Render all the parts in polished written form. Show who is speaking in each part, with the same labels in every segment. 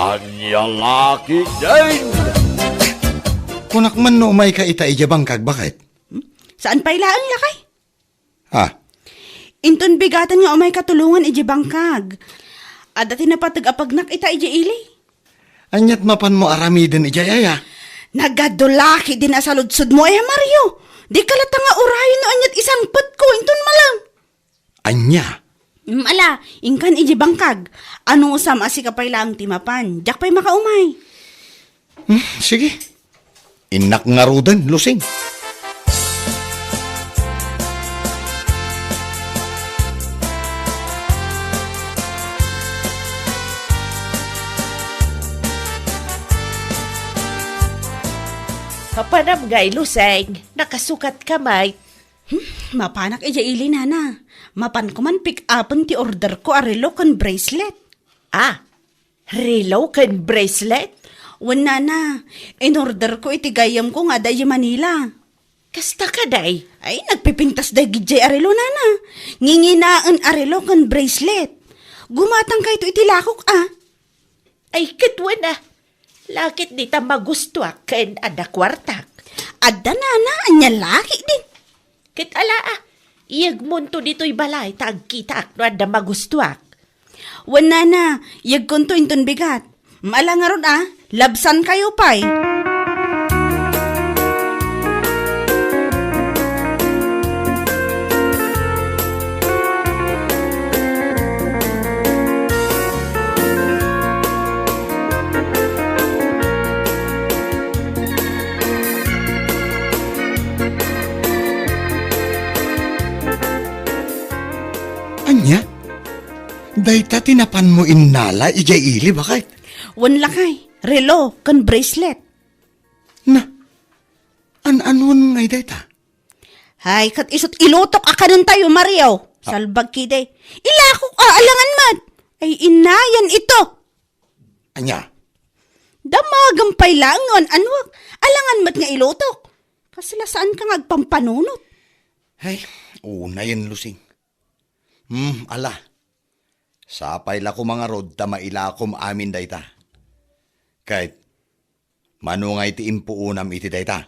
Speaker 1: Anya laki din!
Speaker 2: Kunak man no may ka ita ijabangkag, bakit?
Speaker 3: Saan pa ilaan lakay?
Speaker 2: Ha?
Speaker 3: Inton bigatan nga umay katulungan iji bangkag. Ada tinapatag apagnak ita iji ili.
Speaker 2: Anyat mapan mo aramiden ijayaya.
Speaker 3: Nagadulaki din asaludsud mo Mario. Di kalata nga urayon no anyat isang put ko inton malang.
Speaker 2: Anya?
Speaker 3: Ala, ingkan iji bangkag. Ano usam asi kapay lang timapan. Jak pa'y makaumay.
Speaker 2: Sige. Inak nga rudan, lusing.
Speaker 4: Kapanamgay, Luseng. Nakasukat ka, mate.
Speaker 3: Mapanak ija ili nana. Mapan ko man pick upon ti order ko arelo kan bracelet.
Speaker 4: Ah, relo kan bracelet?
Speaker 3: Wan nana, in order ko iti gayam ko nga dayi Manila.
Speaker 4: Kasta ka, day?
Speaker 3: Ay, nagpipintas dahi gijay arelo nana. Nginginaan arelo kan bracelet. Gumatang ka ito iti lakok
Speaker 4: Ay, katwa na. Lakit di ta magustuak ken ada kwartak.
Speaker 3: Adda nana, anya laki din.
Speaker 4: Kit ala iyag munto dito'y balay tagkitak no ada magustuak.
Speaker 3: Wan nana, yag konto inton bigat. Maala nga ron labsan kayo pa'y.
Speaker 2: Anya? Dayta tinapan mo innala ijay ili, bakit?
Speaker 3: Wan lakay, relo, kan bracelet.
Speaker 2: Na, an-anwan ngay dayta?
Speaker 3: Hay, kat isot ilutok akanan tayo, Mario. Salbag kide. Ilakok alangan mat. Ay inayan ito.
Speaker 2: Anya?
Speaker 3: Damagampay lang ngon, anwag. Alangan mat nga ilutok. Kasala saan ka ngagpampanunot?
Speaker 2: Ay, una yan, lusing. Ala. Sapay la ko mga rod ta mailakom amin dayta. Kahit manungay ti impuunam iti dayta.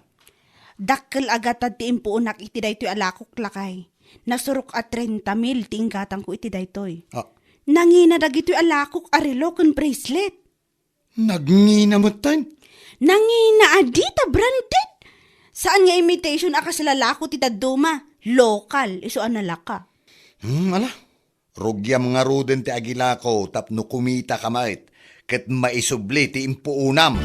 Speaker 3: Dakkel agatad ti impuunak iti daytoy alakok lakay. Nasurok at 30,000 ti inggatang ko iti daytoy. Nangina dagitoy alakok arelo ken bracelet.
Speaker 2: Nagnginamot tan.
Speaker 3: Nangina adita branded. Saan nga imitation akasalalako ti daduma? Local, isuan na laka.
Speaker 2: Ala. Rugyam nga ruden ti agila ko tapno kumita kamait. Ket maisubli ti impuunam.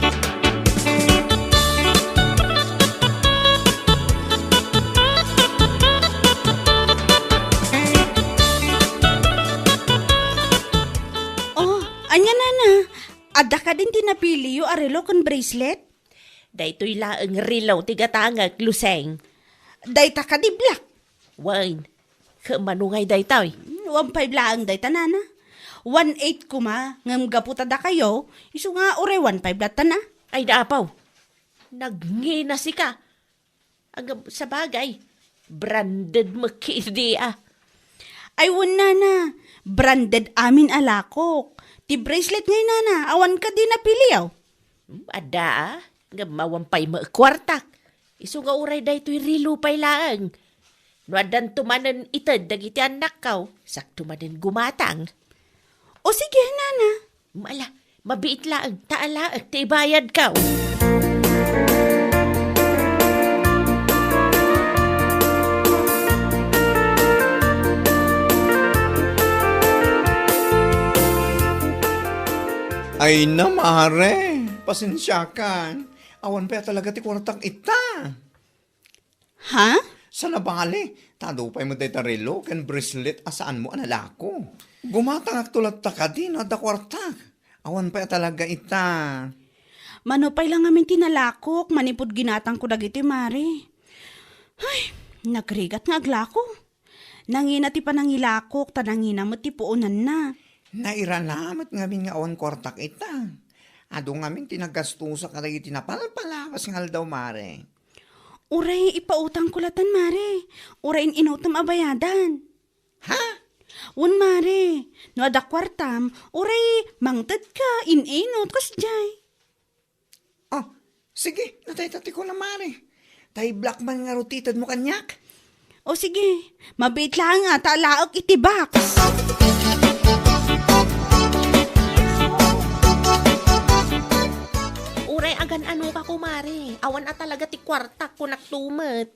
Speaker 3: Anya nana, ada ka din tinapili yung arelo kan bracelet?
Speaker 4: Daytoy laeng rilaw tigatangag, Luseng.
Speaker 3: Dayta ka di black.
Speaker 4: Wine, kamanungay daytoy.
Speaker 3: 1.5 lang dayta nana. 1.8 kuma, ngam gaputada kayo, iso nga ure 1.5 lata na.
Speaker 4: Ay naapaw, nagngina si ka. Ang sa bagay, branded makidi
Speaker 3: Ay nana, branded amin alakok. Ti bracelet ngay nana, awan ka din napiliyaw.
Speaker 4: Ada nga mawampay maakwartak. Iso nga uray daytoy rilupay laang. No adan tumanan itad dagiti anak kaw, sak tumanan gumatang.
Speaker 3: O sige nana.
Speaker 4: Mala, mabiit laang, taalaag, tibayad kaw.
Speaker 5: Ay na, mare. Pasensya ka. Awan pa talaga ti kwartang ita.
Speaker 3: Ha?
Speaker 5: Sa nabali, tadupay mo dayta relo ken bracelet asaan mo analako. Gumatang tulat ta ka din ada kwartak. Awan pa talaga ita.
Speaker 3: Manupay lang amin tinalakok, manipod ginatang ko dagiti mari. Ay, nagrigat nga aglako. Nangina ti panangilakok, tanangina mo ti puunan na.
Speaker 5: Nairalamat ngamin nga awan kwartak ita. Ado ngamin tinagastusa ka dagiti napalpalawas ngal daw mare.
Speaker 3: Uray, ipautang kulatan, mare. Urayin inutom abayadan.
Speaker 5: Ha?
Speaker 3: Un mare, no ada kwartam, uray mangtad ka, inot kas jay.
Speaker 5: Oh, sige, natay-tati ko na mare. Tay blackman nga rutitad mo kanyak.
Speaker 3: O sige, mabait lang nga, talaak itibak.
Speaker 4: Uray agan ano ka kumare. Awan at talaga ti kwartak ko naktumet.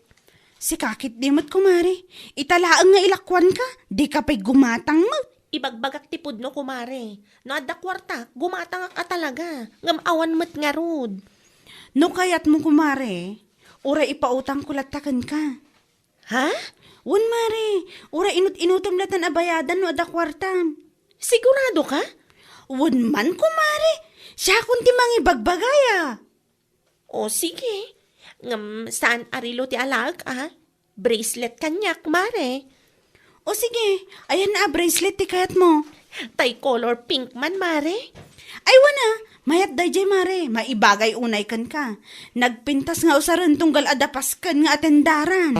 Speaker 3: Si kakit dimot kumare, italaang nga ilakwan ka, di ka pa'y gumatang mo.
Speaker 4: Ibagbagak ti pudno kumare. No adda kwartak, gumatang ka talaga. Ngam awan met nga rod.
Speaker 3: No kayat mo kumare, ura ipautang kulatakan ka.
Speaker 4: Ha?
Speaker 3: Wan mare, ura inut-inutom latan abayadan no ada kwartam.
Speaker 4: Sigurado ka?
Speaker 3: Wan man kumare, siya kunti mangibagbagaya.
Speaker 4: O sige. Ngam saan arilo ti alag Bracelet kanyak mare.
Speaker 3: O sige, ayan na bracelet ti kayat mo.
Speaker 4: Tay color pink man mare.
Speaker 3: Ay wana, mayat dayjay mare, maibagay unay kan ka. Nagpintas nga usaran tunggal adapaskan nga atendaran.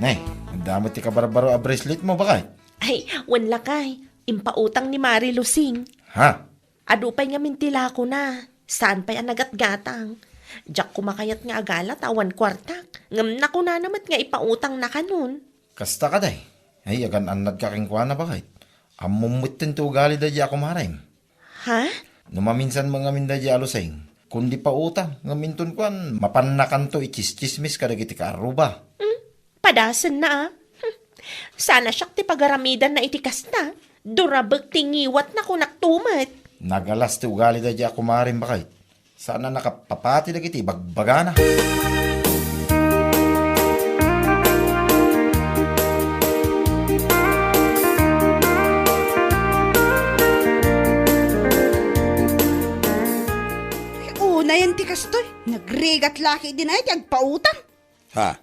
Speaker 6: Nay, ang damot ti kabarbaro a bracelet mo bakay?
Speaker 4: Ay, wanla kay. Impautang ni Mari Lusing.
Speaker 6: Ha?
Speaker 4: Adupay nga mintila ko na. Saan pa'y ang nagatgatang? Diyak kumakayat nga agalat awan kwartak. Ngam na ko na namat nga ipautang na kanun.
Speaker 6: Kasta ka day. Ay, agan an nagkakingkwa na bakay? Amumutin to ugali da di ako maray.
Speaker 4: Ha?
Speaker 6: Numaminsan mga minda di alusay. Kundi pa utang, ngaminton kwan, mapannakan to ichis-chismis kadagiti ka aruba.
Speaker 4: Padasan na Sana siyak ti pagaramidan na itikas na. Durabag tingiwat na ko naktumat.
Speaker 6: Nagalas ti ugali da di ako maray bakay. Sana nakapapati dagiti bagbagana.
Speaker 3: Una yan ti kastoy, nagregat laki din ay ti agpautang.
Speaker 2: Ha?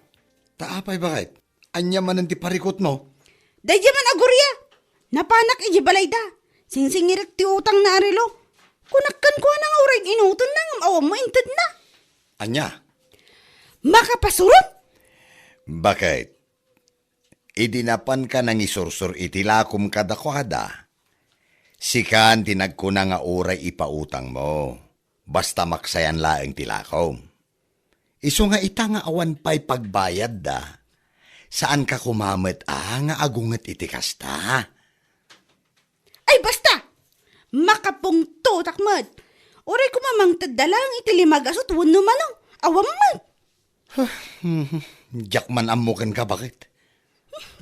Speaker 2: Taapay bakit? Anya man ang ti parikot no?
Speaker 3: Dayjay man agurya, napanak iji balay da. Singsingirik ti utang na arilo. Kunakkan ko na nga uray inuton na ngam awam mo inted na.
Speaker 2: Anya?
Speaker 3: Makapasuron?
Speaker 2: Bakit? Idinapan ka nang isursur itilakom kadakwada. Sikan tinagkuna nga uray ipautang mo. Basta maksayan laeng tilakom. Isu nga ita nga awan pa'y pagbayad da. Saan ka kumamet nga agunget iti kasta?
Speaker 3: Ay basta! Makapungto takmat. Uray ko mamangtad dalang itilimag-asot wano manong. Awam man.
Speaker 2: Diyak man amukin ka bakit?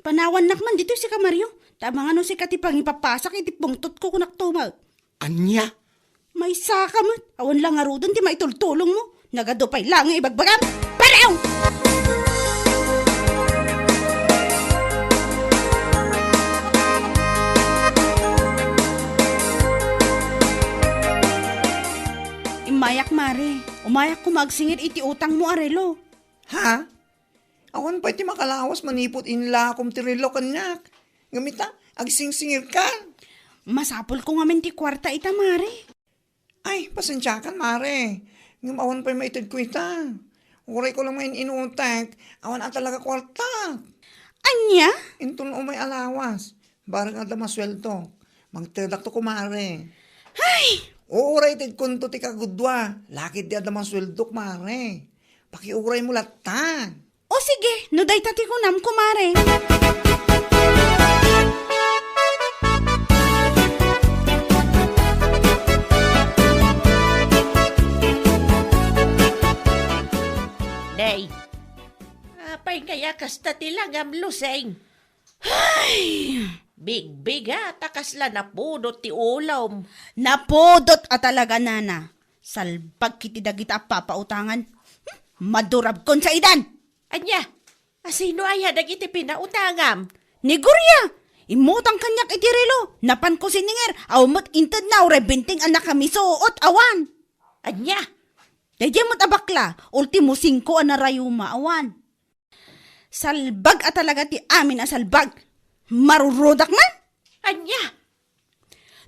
Speaker 3: Panawan nakman dito si Kamaryo. Tama nga no si katipang ipapasak iti pungtot ko kunak tumag.
Speaker 2: Anya?
Speaker 3: May saka mo. Awan lang nga rodon di maitultulong mo. Nagadupay lang nga ibagbagam. Paraw! Imayak mare. Umayak ko magsingir iti utang mo arelo.
Speaker 5: Ha? Awan pa iti makalawas manipot inlakom ti relo kanyak. Gamita, agsingsingir ka.
Speaker 3: Masapol ko nga men ti kwarta ita mare.
Speaker 5: Ay, pasensya kan, mare. Ngam awan pa'y maitid ko ita. Uray ko lang main inutek. Awan at talaga kwarta.
Speaker 3: Anya?
Speaker 5: Intun o may alawas. Barang ada maswelto. Magtidak to ko, mare.
Speaker 3: Ay!
Speaker 5: Uray tid kunto ti kagudwa. Lakit di ada maswelto, mare. Pakiuray mo latan.
Speaker 3: O sige, no day tati ko nam ko mare.
Speaker 4: Day, apay kaya kasta tilagam luseng.
Speaker 3: Ay!
Speaker 4: Big takas la napudot ti ulam.
Speaker 3: Napodot at talaga nana. Salbag kiti dagita papautangan. Madurab kon sa idan.
Speaker 4: Anya, asino aya dagiti pinautangam?
Speaker 3: Ni Gurya, imutang kanyak iti relo. Napan ko sininger, awmot inted na ure binting anak kami suot awan.
Speaker 4: Anya,
Speaker 3: Dayjay mo't abakla, ultimo 5 na rayuma awan. Salbag at talaga ti amin a salbag. Marurodak man.
Speaker 4: Anya?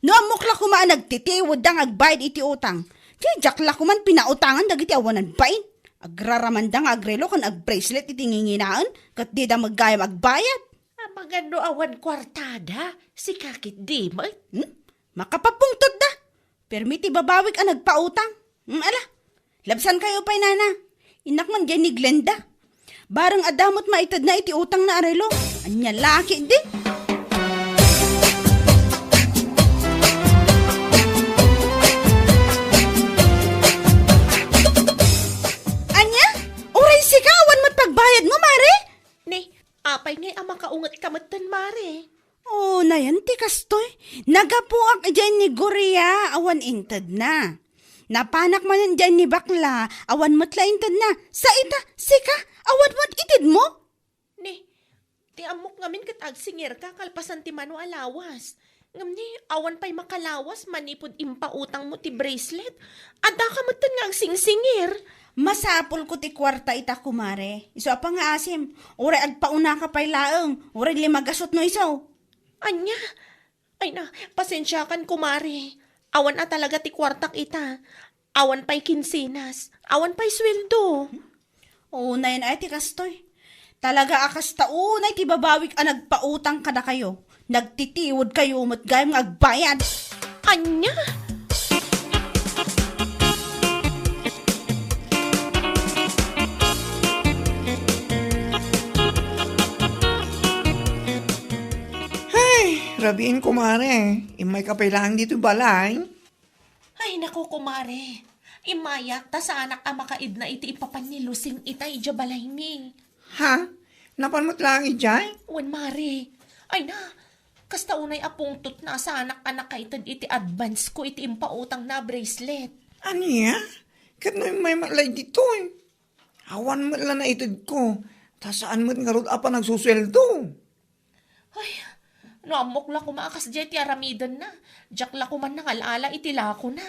Speaker 3: No amok la kumaan nagtitiwod dang agbayad iti utang. Kaya jakla kuman pinautangan dagiti awanan bain. Agraramandang agrelo kan agbracelet iti nginginaan kat di da maggayam agbayad.
Speaker 4: Magano awan kwartada, si kakit di mo.
Speaker 3: Makapapungtod da. Permiti babawik ang nagpautang. Ala, labsan kayo pa'y nana. Inak man dyan ni Glenda. Barang adamot maitad na iti utang na arelo. Anya laki di. Anya, uray sikawan mo't pagbayad mo, Mare.
Speaker 4: Ni, apay ngay ang makaungat kamatan, Mare.
Speaker 3: Oh, nayan ti kastoy. Nagapuak dyan ni Goria, awan intad na. Napanak man dyan ni Bakla, awan mo't la intad na. Sa ita, sika, awan mo't itid mo?
Speaker 4: Ni, ti amok ngamin kat agsingir ka, kalpasan ti mano alawas. Ngam ni, awan pa'y makalawas, manipod impautang mo ti bracelet. Ada ka matan nga agsingsingir.
Speaker 3: Masapol ko ti kwarta ita kumare. Iso pa nga asim, uray agpauna ka pa'y laeng, uray limagasot no iso.
Speaker 4: Anya? Ay na, pasensya kan kumari. Awan na talaga ti kwartak ita. Awan pa'y kinsinas. Awan pa'y sweldo.
Speaker 3: Oo na yan ay ti kastoy. Talaga akas taunay ti babawik ang nagpautang kada kayo. Nagtitiwod kayo mo't gayong agbayad.
Speaker 4: Anya?
Speaker 5: Rabiin kumare, imay kapailangan dito balay.
Speaker 4: Ay naku kumari. Imayak ta sa anak ang makaid na iti ipapanilusing ita ija balay mi.
Speaker 5: Ha? Napanmot lang ijay?
Speaker 4: Wan mari. Ay na, kasta unay apungtot na sa anak-anak kaitad iti advance ko iti impautang na bracelet.
Speaker 5: Ano ya? Kat na may malay dito eh. Awan mo lang na itid ko. Ta saan mo nga ron apa nagsusweldo?
Speaker 4: Ay, no amok la kumaakas dyan ti aramidan na. Diyak la kuman nangalala iti lako na.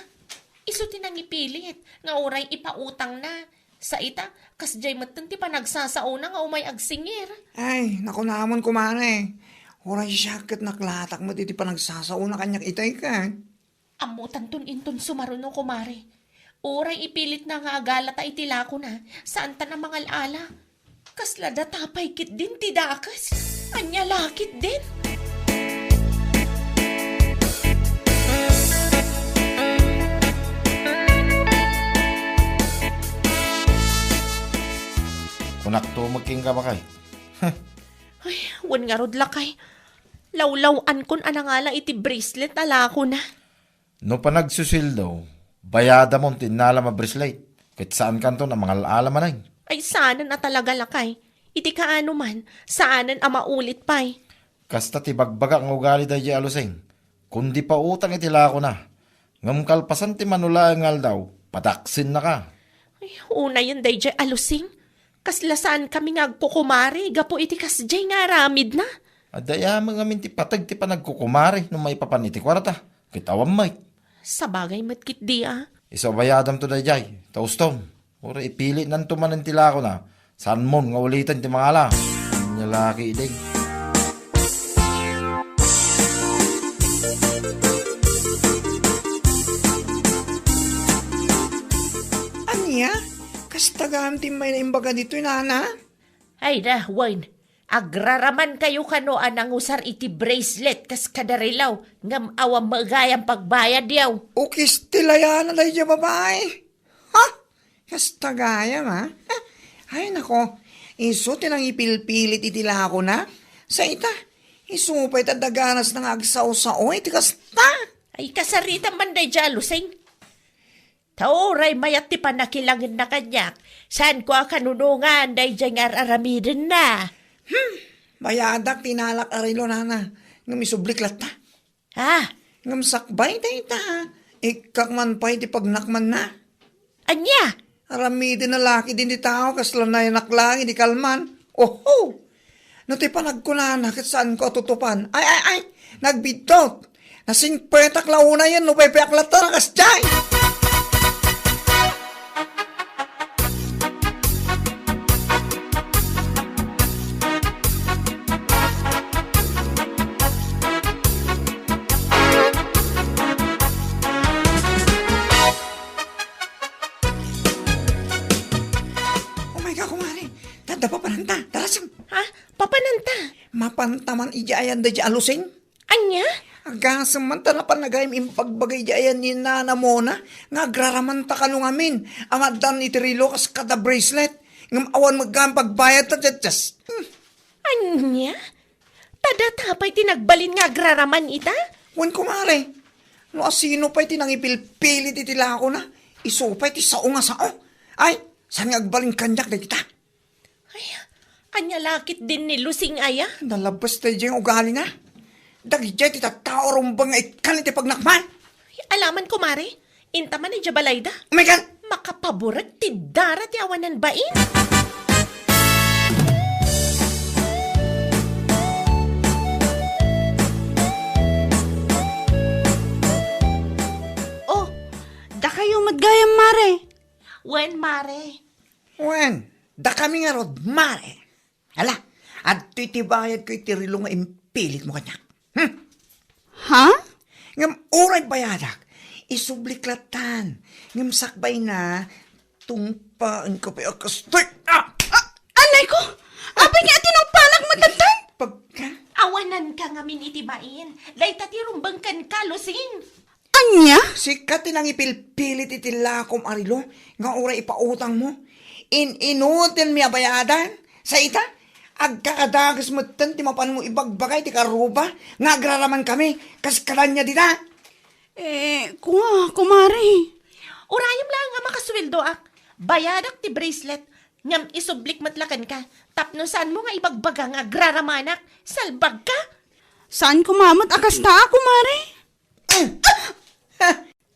Speaker 4: Iso tinangipilit, nga oray ipautang na. Sa ita, kas jay matan ti panagsasao na nga umay agsingir.
Speaker 5: Ay, naku naman kumare. Oray siya kat naklatak mo dito pa nagsasao na kanyak itay ka.
Speaker 4: Amutan tun inton sumaruno kumare. Oray ipilit na nga agalata iti lako na. Saan ta na mangalala? Kaslada tapay kit din ti dakas. Anya lakit din.
Speaker 6: Kunak to magking ka ba kay?
Speaker 4: Ay, wan nga rod lakay. Lawlawan kon anangala iti bracelet ala ko na.
Speaker 6: No pa nagsusildo, bayada mo tinala ma-bracelet. Kahit saan kanto na mga alaman ay.
Speaker 4: Ay sana na talaga lakay. Iti kaano man, saanan ang maulit pa'y.
Speaker 6: Kasta ti bagbaga ang ugali da di alusing. Kundi pa utang itila ko na. Ngam kalpasan ti manula ngal daw, pataksin na ka.
Speaker 4: Ay, una yun day jay alusing. Kaslasaan kami nga agkukumari, gapo iti kasjay nga ramid na.
Speaker 6: Adaya mga minti patag ti panagkukumari nung may papaniti kwarta. Kitawam may.
Speaker 4: Sa bagay matkit di ah.
Speaker 6: Iso bayadam to da jay, taustom. Ura ipili nan tumanan tila ko na. Saan mo nga ulitan ti mga ala. Nyalaki iday.
Speaker 5: Anya? Kastagam timay na imbaga dito nana?
Speaker 4: Ay na, Wayne. Agraraman kayo kano anang usar iti bracelet kas kadarilaw. Ngam awam magayang pagbayad yaw.
Speaker 5: Ukis tilayan na dahi babae. Ha? Kastagayam ha? Ay nako, iso tinang ipilpilit itila ako na. Sa ita, isupay tadaganas ng agsaw-sao iti kasta.
Speaker 4: Ay kasarita man day jalusing. Tauray mayat ti panakilangin na kanyak. Saan ko kanunungan day dyan aramidin na.
Speaker 5: Bayadak tinalak arilo nana. Ngam isublik lata.
Speaker 4: Ha?
Speaker 5: Ngam sakbay day ta. Ikak man pa'y ti pagnakman na.
Speaker 4: Anya?
Speaker 5: Aramidin na laki din di tao kaslanay naklang di kalman. Oho! No ti panagkunana kat saan ko tutupan. Ay! Nagbidot! Nasing petak launa yan no pepeak lata na kasjay! da papananta, darasam.
Speaker 4: Ha? Papananta?
Speaker 5: Mapantaman ijayan da di alusing.
Speaker 4: Anya?
Speaker 5: Agasam man ta na panagayim impagbagay jayan ni nana mo na, nga agraraman ta kalungamin, amadan ni Tirilo kas kada bracelet, ngam awan magkang pagbayad ta just.
Speaker 4: Anya? Tada tapay tinagbalin nga agraraman ita?
Speaker 5: Wan kumare, no asino pa'y tinangipilpilit itila ako na, isupay ti sao nga sao. Ay, saan nga agbalin kanyak na kita?
Speaker 4: Ay, anya lakit din ni Lusing aya?
Speaker 5: Nalabas tayo dyan ugali na. Dagijay ti tattao rumbang nga ikan iti pagnakman.
Speaker 4: Ay, alaman ko, Mare. Inta man ni Jabalayda.
Speaker 5: Umikan!
Speaker 4: Makapaborat ti darat ti awanan bain.
Speaker 3: Oh, da kayo madgayam, Mare.
Speaker 4: Wen, Mare.
Speaker 5: Wen, da kami nga rod, mare. Ala, at titibayad ko itirilo nga impilit mo kanyak.
Speaker 3: Ha?
Speaker 5: Ngam uray bayadak, isubliklatan. Ngam sakbay na, tumpaan ko pa akastoy.
Speaker 3: Anay ko! Abay nga tinangpalag mo tatan!
Speaker 5: Pagka,
Speaker 4: Awanan ka nga minitibain. Dahil tatirumbang kan ka, Lusing.
Speaker 3: Anya?
Speaker 5: sikat tinang ipilpilit itilakom arilo, nga uray ipautang mo. Inutin miya bayadan, sa ita, agkakadagas mo tan, ti mapan mo ibagbagay, ti karuba, nga agraraman kami, kas kadanya dita.
Speaker 3: Kumare.
Speaker 4: Urayam lang nga makasweldo ak. Bayadak ti bracelet. Ngam isublik matlakan ka. Tapnosan mo nga ibagbaga nga agraramanak. Salbag ka.
Speaker 3: Saan kumamot akas ta, kumare?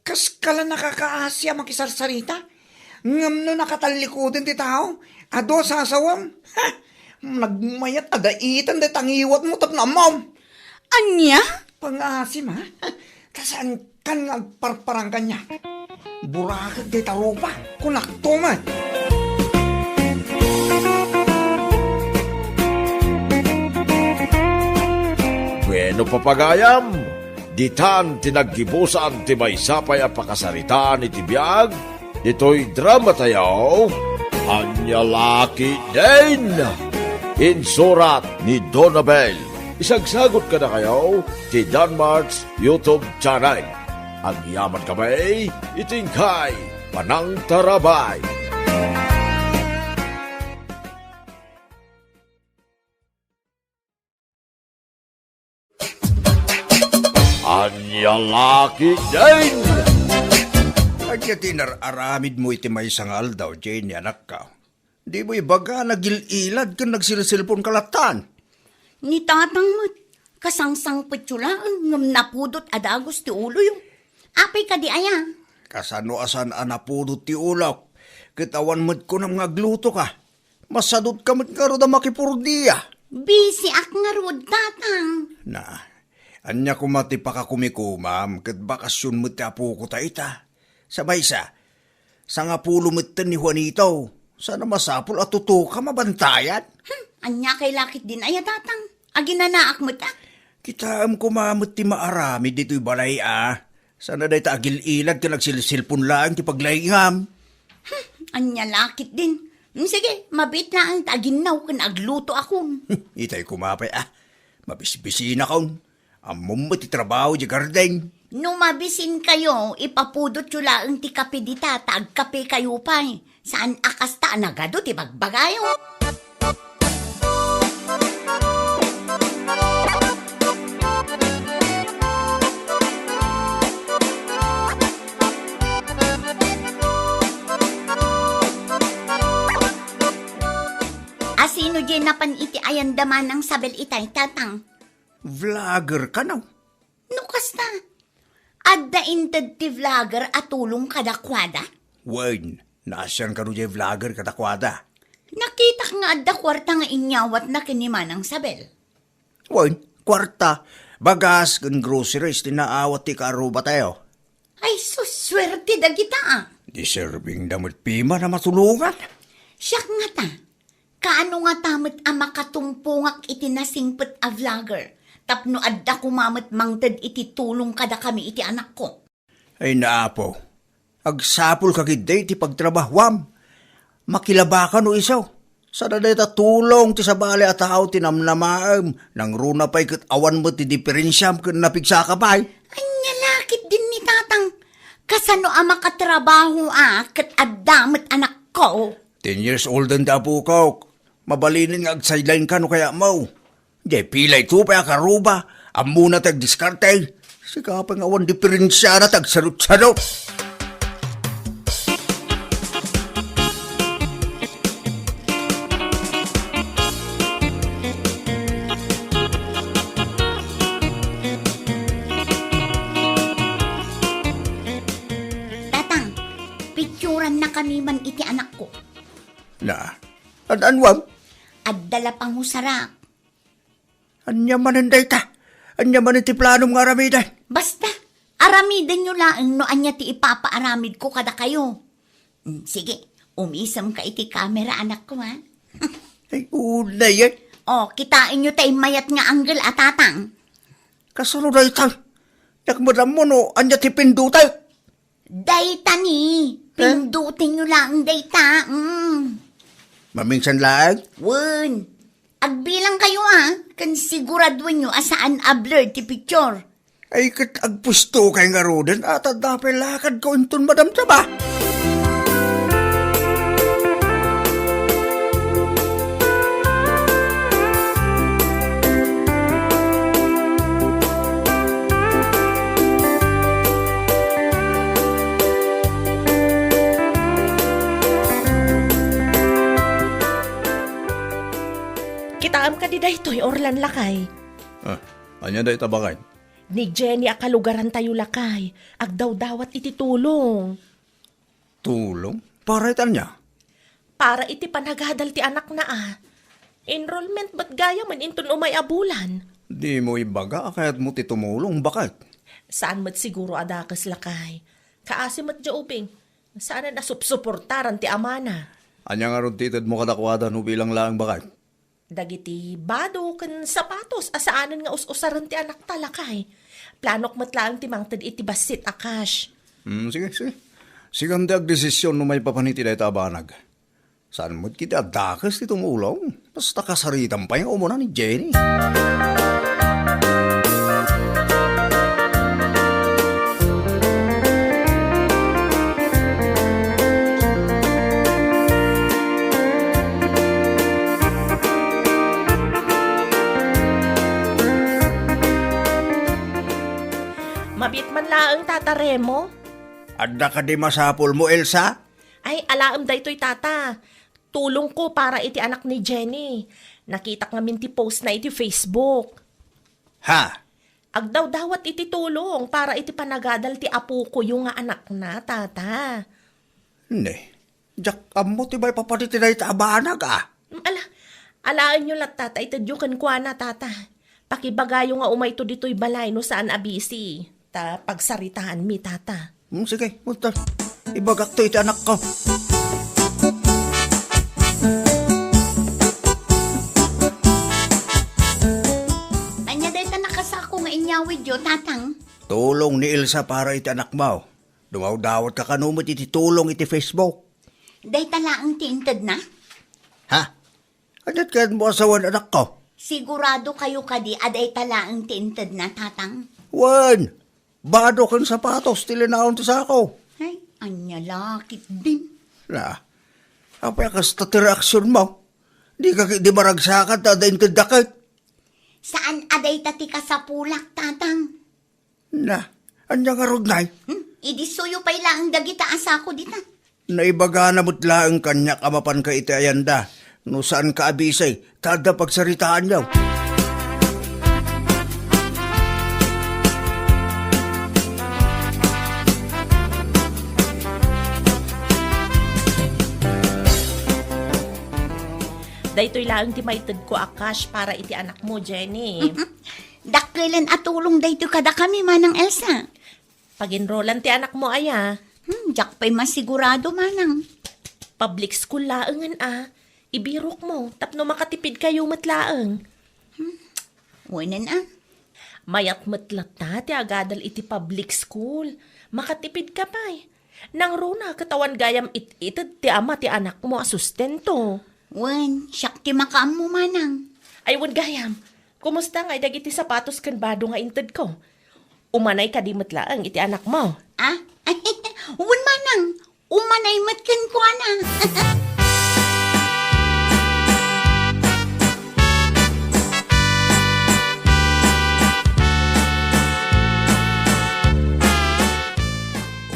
Speaker 5: Kas kala nakakaasya makisarsarita. Ngam no nakatalikutin ti tao. Ado sasawam. Nagmayat adaitan da tangiwat mo tap na mom.
Speaker 3: Anya?
Speaker 5: Pangasim ha. Kasaan kan nga parparang kanya. Burakit di tarupa. Kunakto man.
Speaker 1: Bueno papagayam, ditan tinaggibusan ti may sapay a pakasaritaan iti biyag, ito'y drama tayo, Anya Laki din! Insurat ni Donabel. Isagsagot ka na kayo ti Danmarks YouTube channel. Ang yaman kamay, itingkay, Panang Tarabay. Anya Laki din!
Speaker 7: Agya tinararamid mo iti may sangal daw, Jane, anak ka. Di mo ibaga nagililad kung nagsilsilpon kalatan.
Speaker 8: Ni tatang mo't, kasangsang petsulaan ngam napudot adagos ti ulo yung. Apay ka di aya.
Speaker 7: Kasano asan anapudot ti ulap. Kitawan mo't ko nang ngagluto ka. Masadot ka mo't nga roda makipurdiya.
Speaker 8: Busy ak nga rod tatang.
Speaker 7: Na, anya kumati pa ka kumikumam, kat bakasyon mo't apo ko ta ita. Sabay sa nga pulo mo't ni Juanito. Sana masapul at tuto ka mabantayan.
Speaker 8: Anya kay lakit din aya tatang. Aginanaak mo ta.
Speaker 7: Kita am kumamot ti maarami dito'y balay Sana dahi ta agil ilad ka nagsilsilpon lang ti paglayham.
Speaker 8: Anya lakit din. Sige, mabit na ang taginaw kan agluto akong.
Speaker 7: Itay kumapay Mabisbisi na kaon. Amom mo ti trabaho di gardeng.
Speaker 8: No mabisin kayo, ipapudot yula ang ti kape di tatag kape kayo pa'y. Saan akas ta nagado ti bagbagayo? Asino di napan iti ayandaman ng sabel itay tatang?
Speaker 7: Vlogger ka na.
Speaker 8: No kasta? Adda inted ti vlogger at tulong kadakwada?
Speaker 7: Wen, nasyan ka rin vlogger katakwada.
Speaker 8: Nakita nga adda kwarta nga inyawat na kinimanang sabel.
Speaker 7: Wen, kwarta. Bagas kan groceries tinaawat ti karuba tayo.
Speaker 8: Ay, suswerte da kita
Speaker 7: Deserving damot pima na matulungan.
Speaker 8: Siyak nga ta. Kaano nga tamit ang makatumpungak iti nasingpet a vlogger. Tapno adda kumamit mangted iti tulong kada kami iti anak ko.
Speaker 7: Ay naapo. Agsapol ka giday ti pagtrabahwam. Makilabakan o isaw. Sa dadayta tulong ti sabali at tao tinamnamaam. Nang runa pa'y kat awan mo ti diferensyam kat napigsa ka pa'y.
Speaker 8: Anya lakit din ni tatang. Kasano ang makatrabaho kat adamot anak ko.
Speaker 7: 10 years old ang tapo ko. Mabalinin nga agsideline ka no kaya mo. Di pilay to pa karuba. Amo na tag-diskarte. Sika pa nga awan diferensya na tag-sarot-sarot.
Speaker 8: Tatang, picturan na kami man iti anak ko.
Speaker 7: Na, anwam?
Speaker 8: At dala pang husarak.
Speaker 7: Anya man ang data. Anya man iti planom nga aramidan.
Speaker 8: Basta, aramidan nyo lang no anya ti ipapaaramid ko kada kayo. Sige, umisam ka iti camera anak ko ha.
Speaker 7: Ay, una yan.
Speaker 8: O, kitain nyo tayo mayat nga anggel at tatang.
Speaker 7: Kasano na ito? Nakmadam mo no, anya ti pindutay.
Speaker 8: Dayta ni, pindutin nyo lang ang dayta.
Speaker 7: Mamingsan lang.
Speaker 8: Wun, agbilang kayo kan siguraduin nyo asaan a-blur ti picture.
Speaker 7: Ay, kat agpusto kay nga roden at adapay lakad ko inton madam ba?
Speaker 4: Kitaam ka di daytoy orlan lakay.
Speaker 7: Anya day tabakay?
Speaker 4: Ni Jenny akalugaran tayo lakay. Agdaw dawat iti tulong.
Speaker 7: Tulong? Para itan niya?
Speaker 4: Para iti panagadal ti anak na Enrollment ba't gaya man inton umay abulan?
Speaker 7: Di mo ibaga kaya't mo ti tumulong bakit?
Speaker 4: Saan mat siguro adakas lakay? Kaasi mat jauping. Saan na supsuportaran ti amana?
Speaker 7: Anya nga ron titid mo kadakwada no bilang lang bakit?
Speaker 4: Dagiti bado kan sapatos asaanan nga us-usaran ti anak talakay. Planok matlaang ti mangted iti basit akash.
Speaker 7: Sige. Sigang dag desisyon no may papaniti day tabanag. Saan mo kita adakas ti tumulong? Basta kasaritan pa yung umuna ni Jenny.
Speaker 4: Mabit man laang tatare mo?
Speaker 7: Adda ka di masapol mo, Elsa?
Speaker 4: Ay, alaam daytoy tata. Tulong ko para iti anak ni Jenny. Nakita nga min ti post na iti Facebook.
Speaker 7: Ha?
Speaker 4: Agdaw dawat iti tulong para iti panagadal ti apo ko yung nga anak na, tata.
Speaker 7: Hindi. Diyak amo ti bay papaniti day tabanag
Speaker 4: Alaan nyo lat tata, itadyokan kwa na tata. Pakibagayo nga umay to dito'y balay no saan abisi. Ta pagsaritaan mi tata.
Speaker 7: Sige, muta. Ibagak to iti anak ko.
Speaker 8: Anya dayta nakasako nga inyawid yo, tatang.
Speaker 7: Tulong ni Elsa para iti anak mo. Dumaw-dawat ka kanumot iti tulong iti Facebook.
Speaker 8: Dayta laang tinted na.
Speaker 7: Ha? Adat ka mo asawan anak ko?
Speaker 8: Sigurado kayo kadi aday talaang tinted na, tatang.
Speaker 7: Wan! Bado kang sapatos, tilinaon to sa ako.
Speaker 8: Ay, anya lakit din.
Speaker 7: Na, apay kasta ti reaksyon mo. Di maragsakat na dahin kadakit.
Speaker 8: Saan aday tati ka sa pulak, tatang?
Speaker 7: Na, anya nga rugnay.
Speaker 8: Idi suyo pa'y laang dagita asako dita.
Speaker 7: Naibaga na mo't laang kanya kamapan ka iti ayanda. No saan ka abisay, tada pagsaritaan niyaw.
Speaker 4: Daytoy lang ti maited ko akash para iti anak mo, Jenny.
Speaker 8: Daklilan at tulong dayto kada kami manang Elsa.
Speaker 4: Pag-enrollan ti anak mo aya.
Speaker 8: Diyak pa'y masigurado manang.
Speaker 4: Public school laangan Ibirok mo, tapno makatipid kayo matlaang.
Speaker 8: Wanan
Speaker 4: Mayat matlat na ti agadal iti public school. Makatipid ka pa Nang runa katawan gayam itid ti ama ti anak mo asustento.
Speaker 8: Wen, siyak ti makaam mo manang.
Speaker 4: Ay, wan gayam. Kumusta nga dagiti sapatos kan bado nga inted ko? Umanay ka di matlaang iti anak mo.
Speaker 8: Ah? Wen manang, umanay matkan ko na.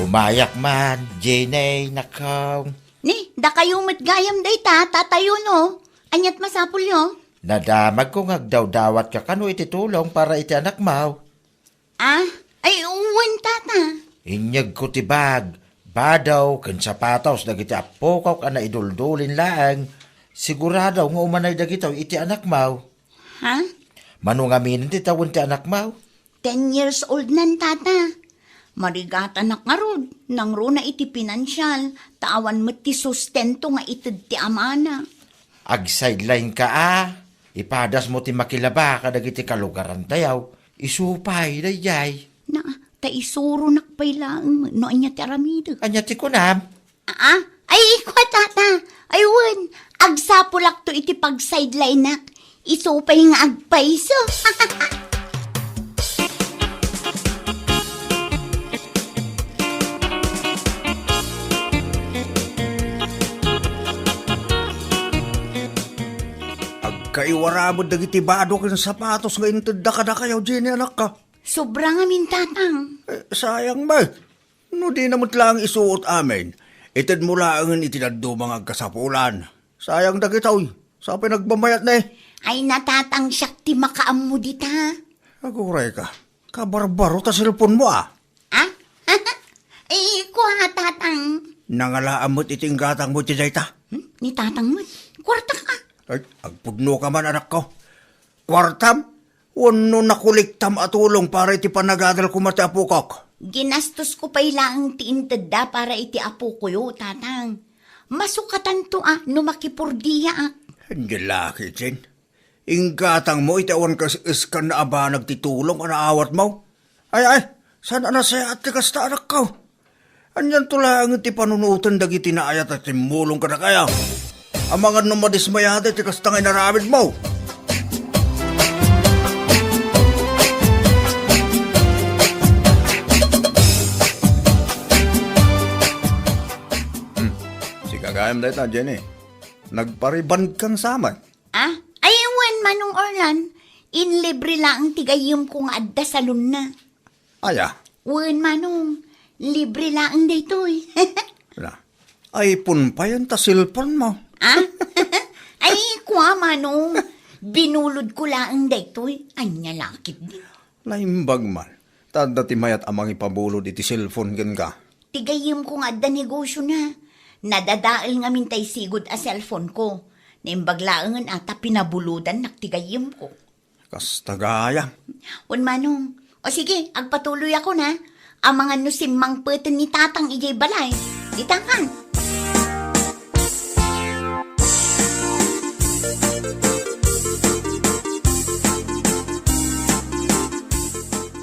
Speaker 6: Umayak man, Jenny, nakaw.
Speaker 8: Ni, da kayo matgayam day tatayo no. Anyat masapul yo.
Speaker 6: Nadamag ko ngagdaw-dawat ka kano iti tulong para iti anak mo.
Speaker 8: Ah? Ay, wen tata.
Speaker 6: Inyag ko ti bag, badaw, kan sapatos, dagiti apokaw ka na iduldulin laang. Sigurado nga umanay dagitaw iti anak mo.
Speaker 8: Ha?
Speaker 6: Manungamin ti tawon ti anak mo.
Speaker 8: 10 years old nan tata. Marigata na karod, nang runa iti pinansyal, tawan mo ti sustento nga itid ti amana.
Speaker 6: Ag-sideline ka ipadas mo ti makilaba kadagiti kalugaran tayaw, isupay dayay.
Speaker 8: Na, taisuro nakpailang, no anya ti aramido.
Speaker 6: Anya ti kunam.
Speaker 8: Ay, ikwa tata. Ayun, agsapulak to iti pag-sideline nak. Isupay nga agpaiso.
Speaker 7: Agkaiwara mo dagiti bado ken sapatos nga inted da kada kayaw, Jenny, anak ka.
Speaker 8: Sobrang amin tatang.
Speaker 7: Sayang ba? No di namot lang isuot amin. Ited mo lang itinaddo mga kasapulan. Sayang dagitaw. Sa pinagbamayat na
Speaker 8: Ay natatang siyak ti makaam mo dita.
Speaker 7: Aguray ka. Kabarbaro ta cellphone mo
Speaker 8: Ah? Ay, kuha tatang.
Speaker 7: Nangalaamot iting gatang mo ti dayta.
Speaker 8: Ni tatang mo, kwarta ka.
Speaker 7: Ay, agpudno ka man anak ko. Kwartam? Wano nakuliktam atulong para iti panagadal ko mati apukok.
Speaker 8: Ginastos ko pa ilang tiinted da para iti apo ko yo, tatang. Masukatan to no makipurdiya
Speaker 7: Hindi laki, Jen. Inggatang mo, itawan ka iskan na aba nagtitulong anaawat mo. Ay, sana na saya at kasta anak ko. Anyan tulang iti panunutan dagiti na ayat at timulong ka na kaya. Ang mga numadismayada iti kasta nga inaramid mo. Kagayam dahil na, Jenny. Nagpariban kang saman.
Speaker 8: Ay, wen manong Orlan. Inlibre lang tigayom ko nga adda salon na.
Speaker 7: Aya.
Speaker 8: Wen manong, libre lang daytoy.
Speaker 7: Wala. Ay, punpayan ta silpon mo.
Speaker 8: Ay, kuha manong. Binulod ko lang daytoy. Anya lakit din.
Speaker 7: Naimbag man. Tanda ti mayat amang ipabulod iti cellphone gan ka.
Speaker 8: Tigayom ko nga adda negosyo na. Nadadaal nga mintay sigod a cellphone ko. Naimbaglaangan ata pinabuludan naktigayim ko.
Speaker 7: Kastagaya.
Speaker 8: Wan manong, o sige, agpatuloy ako na. Ang mga nusimang peten ni tatang ijay balay. Ditangan.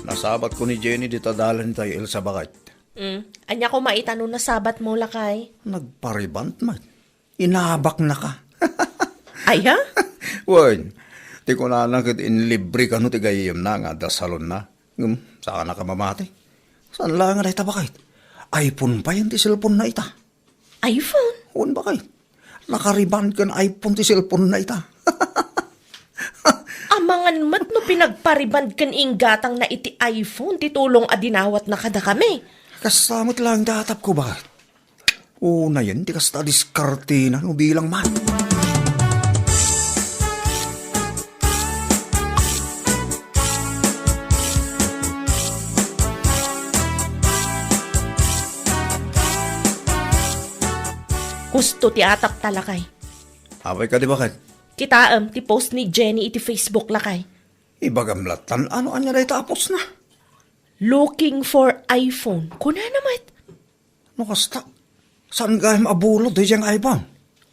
Speaker 7: Nasabat ko ni Jenny di tadalan tayo il sa bakat.
Speaker 4: Anya ko maitanong na sabat mo lakay.
Speaker 7: Nagparibant man. Inabak na ka.
Speaker 4: Ay ha?
Speaker 7: Wan, ti ko na nakit inlibre ka no ti gayim na nga da salon na. Saan na ka mamati? Saan lang nga na itabakit? iPhone pa yan ti cellphone na ita.
Speaker 4: iPhone?
Speaker 7: Huwag ba kayo? Nakariban ka na iPhone ti cellphone na ita.
Speaker 4: Amangan mat no pinagpariband kan inggatang na iti iPhone, titulong adinawat na kada kami.
Speaker 7: Kasamot lang datap ko ba? Una yan, di kasta diskarte na no bilang man.
Speaker 4: Gusto ti atap talakay.
Speaker 7: Abay ka di bakit?
Speaker 4: Kitaam ti post ni Jenny iti Facebook lakay.
Speaker 7: Ibagamlatan, ano anya na itapos na?
Speaker 4: Looking for iPhone. Kuna naman.
Speaker 7: No kasta, saan gayam abulod di diyang iPhone?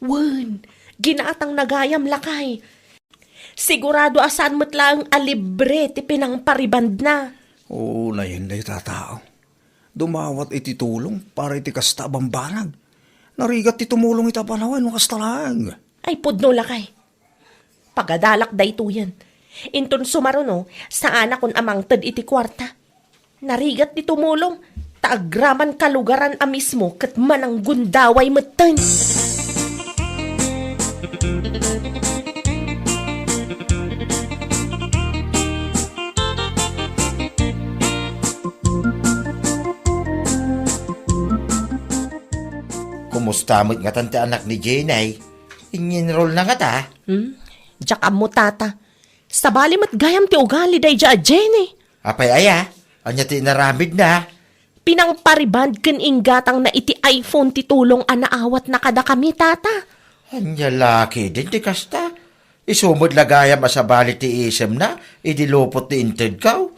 Speaker 4: Wan, ginaatang nagayam lakay. Sigurado asan mo't lang alibre ti pinang pariband na.
Speaker 7: Oo, na yun na itatao. Dumawat iti tulong para iti kasta bambanag. Narigat ti tumulong ita panawan no kasta lang.
Speaker 4: Ay pudno lakay. Pagadalak dayto yan. Inton sumaruno, saan akong amang tad iti kwarta. Narigat di tumulong, taagraman kalugaran a mismo kat manang gundaway matan.
Speaker 6: Kumusta mo't nga tante anak ni Jenay? Inginroll na nga ta.
Speaker 4: Diyak mo tata. Sabali mat gayam ti ugali day dya Jenny.
Speaker 6: Apay aya, anya ti naramid na.
Speaker 4: Pinang pariband ken inggatang na iti iPhone ti tulong anaawat na kada kami tata.
Speaker 6: Anya laki din ti kasta. Isumod lagayam asabali ti isem na, idilupot ti inted kaw.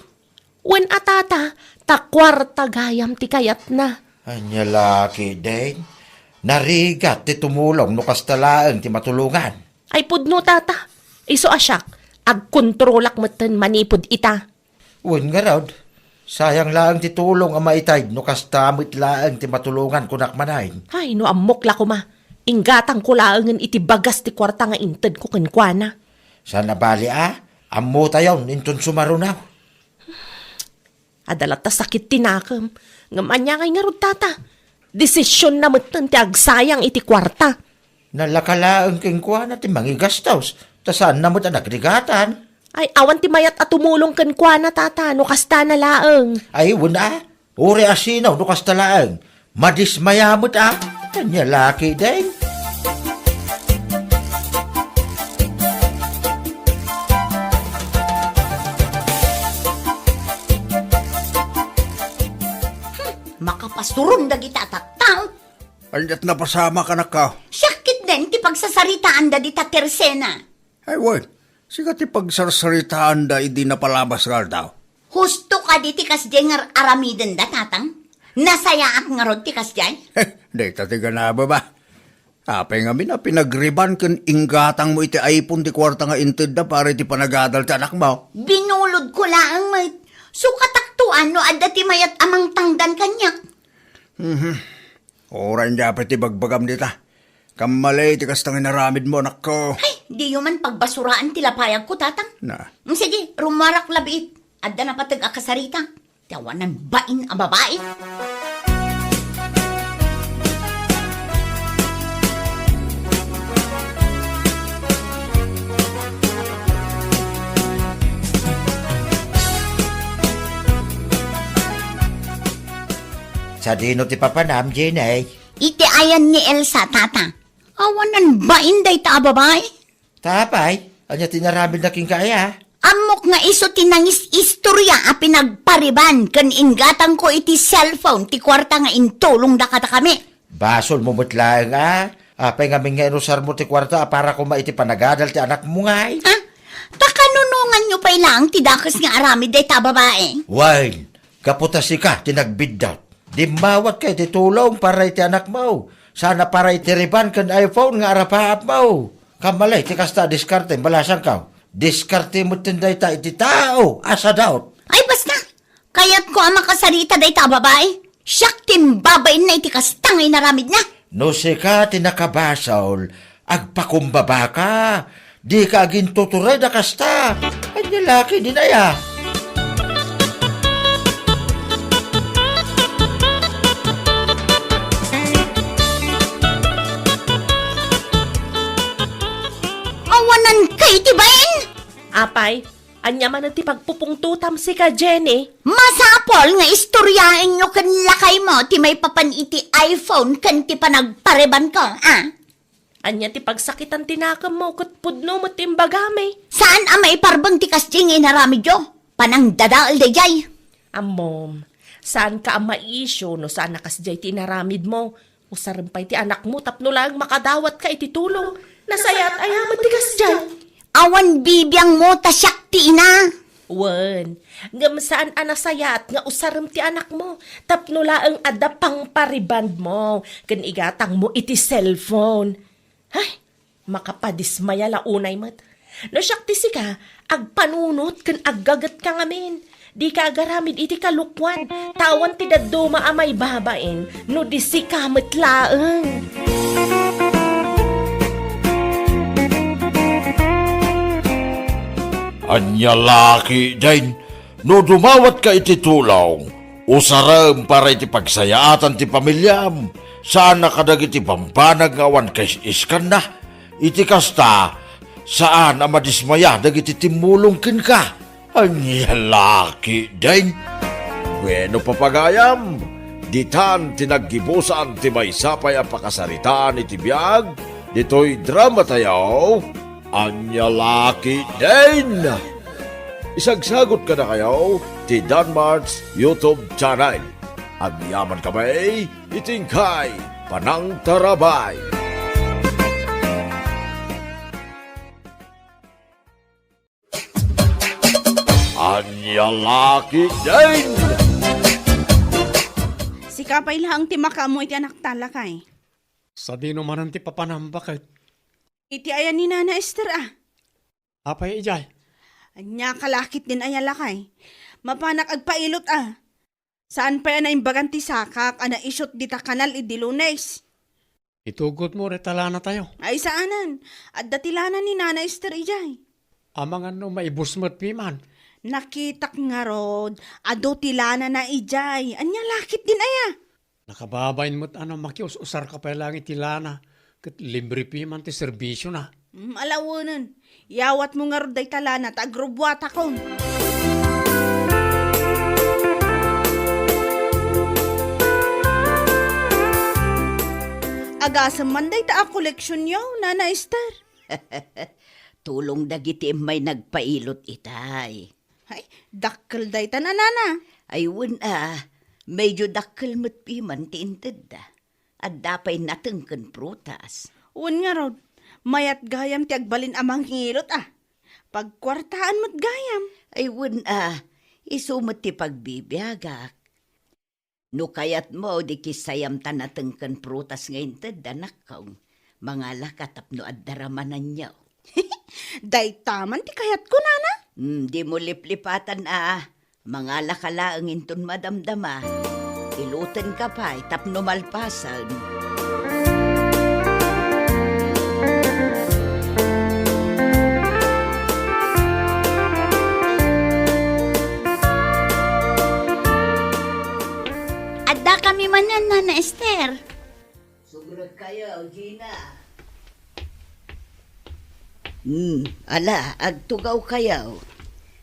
Speaker 4: Wen atata, takwarta gayam ti kayat na.
Speaker 6: Anya laki din. Narigat ti tumulong no kastalaang ti matulungan.
Speaker 4: Ay pudno tata. Iso asyak, agkontrolak matan manipod ita.
Speaker 6: Wen nga raw, sayang laang ti tulong ang maitay no kastamit laang ti matulungan kunak manayin.
Speaker 4: Ay no amok la ko ma. Inggatang ko laangan iti bagas ti kwarta nga inted ko kenkwana.
Speaker 6: Sana bali ammo tayon inton sumarunaw.
Speaker 4: Adalat ta sakit tinakam. Ngamanya kay nga rod tata. Desisyon na matan ti agsayang iti kwarta.
Speaker 6: Nalakalaang kengkuan ti mangigastaws. Tasan na mo't nagrigatan.
Speaker 4: Ay awan ti mayat at tumulong kenkwana tata no kasta na laang.
Speaker 6: Ay wala. Uri asinaw no kastalaang. Madismayamot Kanya laki din.
Speaker 8: Makapasturon dagiti ataktang.
Speaker 7: Anyat na pasama ka na ka.
Speaker 8: Sakit din ti pagsasaritaan da di ta tersena.
Speaker 7: Ay, wen. Siga ti pagsarsaritaan da, hindi na palabas ka daw.
Speaker 8: Husto ka di ti kasdyan nga aramiden da tatang. Nasayaak nga rod ti kasdyan.
Speaker 7: Di tatiga na ba? Apay nga na pinagriban ken inggatang mo iti iPhone ti kwarta nga inted da para iti panagadal ti anak mo.
Speaker 8: Binulod ko laang mait. So kataktuan no adda ti mayat amang tangdan kanyak.
Speaker 7: Oran niya pa ti bagbagam dita. Kamalay ti kastang inaramid mo, anak ko.
Speaker 8: Ay, di man pagbasuraan ti lapayag ko tatang.
Speaker 7: Na.
Speaker 8: Sige, rumarak labiit. Adda na patag akasarita. Tawanan bain ang babae.
Speaker 6: Sa dino ti papanam, Jenay.
Speaker 8: Iti ayan ni Elsa, tata. Awanan bain day ta babae.
Speaker 6: Tapay, anya tinaramid na king kaya.
Speaker 8: Amok nga iso tinangis istorya a pinagpariban kan inggatang ko iti cellphone ti kwarta nga intulong da kata kami.
Speaker 6: Basol mo mutlaang Apay nga nga inusar mo ti kwarta para ko maiti panagadal ti anak mo nga
Speaker 8: Ha? Takanunungan nyo pa ilang ti dakas nga aramid day ta babae.
Speaker 6: Wine, kaputasi ka, tinagbiddat. Di mawat kay ti tulong para iti anak mo. Sana para iti riban kan iPhone nga arapaap mo. Kamalay, ti kasta diskarte, balasan ka. Diskarte mo tinday ta iti tao, asa daw.
Speaker 8: Ay basta, kayat ko ang makasarita day ta babae. Siyak timbabain na iti kastangay naramid na.
Speaker 6: No si ka tinakabasol, agpakumbaba ka. Di ka agin tuturay na kasta. Ay nilaki din aya.
Speaker 8: Awanan kay tibain.
Speaker 4: Apay, anya man ti pagpupungtutam si ka Jenny.
Speaker 8: Masapol nga istoryain nyo kan lakay mo ti may papan iti iPhone kan ti panagpareban ko,
Speaker 4: Anya ti pagsakitan tinakam mo kat pudno mo timbagame.
Speaker 8: Saan ang maiparbang ti kasjing inaramid yo? Panang dadaal day jay.
Speaker 4: Amom, saan ka ang maisyo no saan nakasjay tinaramid mo? Usarampay ti anak mo tapno lang makadawat ka iti tulong. Nasayat ayamat ti kasjay.
Speaker 8: Awan bibiyang mo tasyak ti ina.
Speaker 4: Wen, ngam saan anasayat nga usaram ti anak mo. Tapno laang ada pang pariband mo. Kan igatang mo iti cellphone. Ay, makapadismaya la unay mat. No siyak ti sika, agpanunot kan aggagat ka ngamin. Di ka agaramid iti kalukwan. Tawan ti daduma amay babaen. No di sika matlaeng.
Speaker 1: Anya laki dain, no dumawat ka iti tulong, usaram para iti pagsayaatan ti pamilyam, saan nakadag iti pampanag ngawan kay iskan na, iti kasta, saan ang madismaya dagiti timulong kin ka. Anya laki dain. Bueno papagayam, ditan tinaggibusan ti maysapay ang pakasaritaan iti biyag, dito'y drama tayo, anya laki din. Isagsagot ka na kayo ti Danmar's YouTube channel. Agyaman kamay, itingkay, panang tarabay. Anya laki din.
Speaker 3: Si kapay lang ti makamu iti anak talakay.
Speaker 9: Sa di naman ti papanambakit.
Speaker 3: Iti ayan ni Nana Esther
Speaker 9: Apay ijay.
Speaker 3: Anya kalakit din aya lakay. Mapanak agpailot Saan pa yan imbagan ti sakak ana isyot dita kanal idi Lunes?
Speaker 9: Itugot mo retala na tayo.
Speaker 3: Ay saanan? At datilanan ni Nana Esther ijay.
Speaker 9: Amang ano maibusmat piman.
Speaker 3: Nakitak nga rod, ado tilana na ijay. Anya lakit din aya.
Speaker 9: Nakababain mo't ano makius usar ka pa lang itilana. Kat libre piman ti serbisyo na.
Speaker 3: Alawanan, yawat mo nga rod day talana ta agrobwat akon. Agasam man day ta a koleksyon yaw, Nana Esther.
Speaker 8: Tulong dagiti may nagpailot itay.
Speaker 3: Ay, dakkel day ta na, Nana.
Speaker 8: Ayun medyo dakkel mo't piman ti inted da. At dapay natengken prutas.
Speaker 3: Un nga rod, mayat gayam ti agbalin amang ngilot Pagkwartaan mo't gayam.
Speaker 8: Ayun isumot ti pagbibiyagak. No kayat mo di kisayam ta natengken prutas nga inted da nakaw. Mga lakatap no at daramanan niyaw.
Speaker 3: Day taman ti kayat ko, Nana.
Speaker 8: Di mo liplipatan mga lakalaang inton madamdama. Ilutan ka pa, tapno malpasan. Adda kami manan, Nana Esther. Sugrag kayo, Gina. Ala, agtugaw kayaw.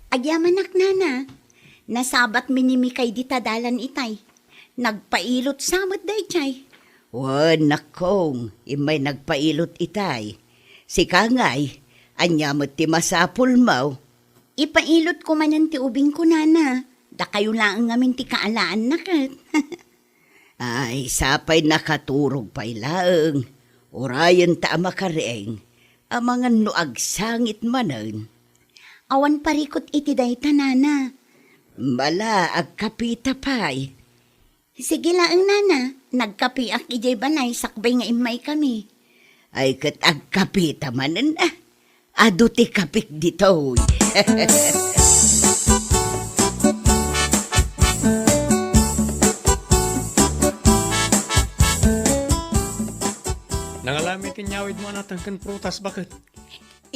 Speaker 8: Agyamanak, Nana. Nasabat minimikay di tadalan itay. Nagpailot samot day chay. Nakong, imay nagpailot itay. Si Kangay, anyamot ti masapul mau. Ipailot ko manan ti ubing ko, Nana. Da kayo lang ngamin ti kaalaan nakat. Ay, sapay nakaturog pa'y laeng. Orayan ta makareeng. Amangan no agsangit manan. Awan parikot iti day tanana. Bala agkapita pay. Sige laeng, Nana, nagkapi ak ijay banay sakbay nga imay kami. Ay kat agkapita manan ado ti kapik dito.
Speaker 9: Nangalami tinyawid mo natangkan prutas bakit?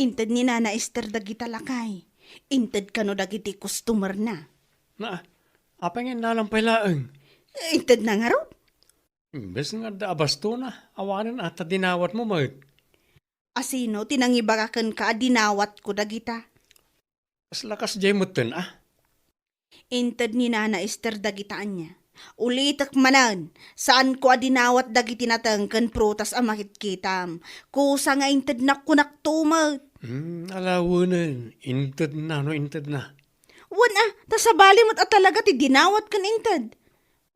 Speaker 3: Inted ni Nana Esther dagita lakay. Inted kano dagiti customer na.
Speaker 9: Apengin nalampay laeng.
Speaker 3: Inted na nga rod.
Speaker 9: Bes nga da abasto na, awanan at dinawat mo mag.
Speaker 3: Asino tinangibagakan ka dinawat ko dagita.
Speaker 9: As lakas jay mo ten
Speaker 3: Inted ni Nana Esther dagitaan niya. Ulitak manan, saan ko adinawat dagiti natangkan prutas ang makitkitam. Kusa nga inted na kunak tumag.
Speaker 9: Alawanan, inted na, no inted na.
Speaker 3: Wan tasabali mo't at talaga ti dinawat kan inted.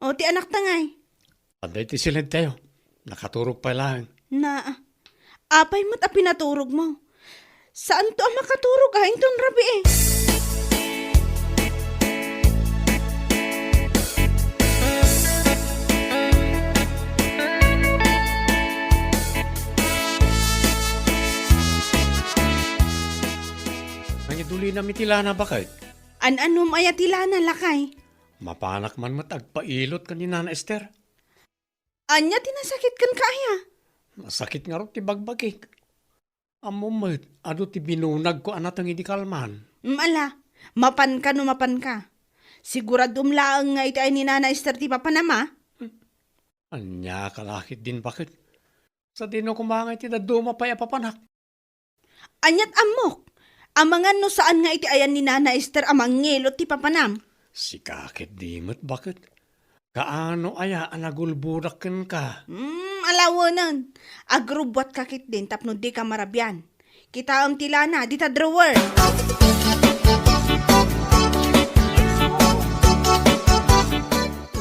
Speaker 3: O ti anak tangay.
Speaker 9: Aday ti silid tayo, nakaturog pa lang.
Speaker 3: Apay mo't pinaturog mo. Saan to ang makaturog intong rabi
Speaker 9: Duli na mitilana bakit?
Speaker 3: An-anom ayatila na lakay.
Speaker 9: Mapanak man matagpailot ka ni Nana Esther.
Speaker 3: Anya tinasakit kan kaya.
Speaker 9: Masakit nga ro ti bagbagik. Amumot, ado ti binunag ko anatang hindi kalman.
Speaker 3: Ala, mapan ka no mapan ka. Siguradum laang nga iti ay ni Nana Esther ti papanama.
Speaker 9: Anya kalakit din bakit? Sa dino kumangay ti daduma pa papanak.
Speaker 3: Anyat amok. Amangan no saan nga iti ayan ni Nana Esther amang ngilot ti papanam.
Speaker 9: Si kakit dimot bakit? Kaano aya anagulburaken ka?
Speaker 3: Alawanan. Agrubwat kakit din tapno di ka marabyan. Kita ang tilana, di ta drawer.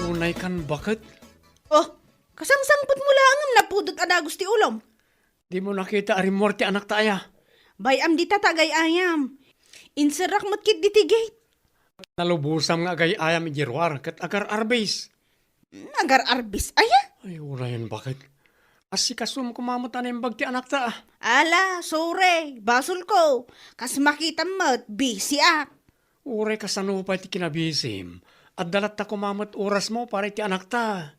Speaker 9: Unay kan bakit?
Speaker 3: Oh, kasangsangpot mo lang ang napudot adagos ti ulom.
Speaker 9: Di mo nakita arimor ti anak taya.
Speaker 3: Bayam di tatagay ayam. Inserak mo't kit di ti gate.
Speaker 9: Nalubusam nga agay ayam ijirwar kat agar arbis.
Speaker 3: Nagar arbis aya.
Speaker 9: Ay, unayan bakit? Asikasum kumamutan yung bagti anak ta.
Speaker 3: Ala, sore, basol ko. Kas makita mo't busy ak.
Speaker 9: Uray kasanupay ti kinabisim. At dalat ta kumamot oras mo para ti anak ta.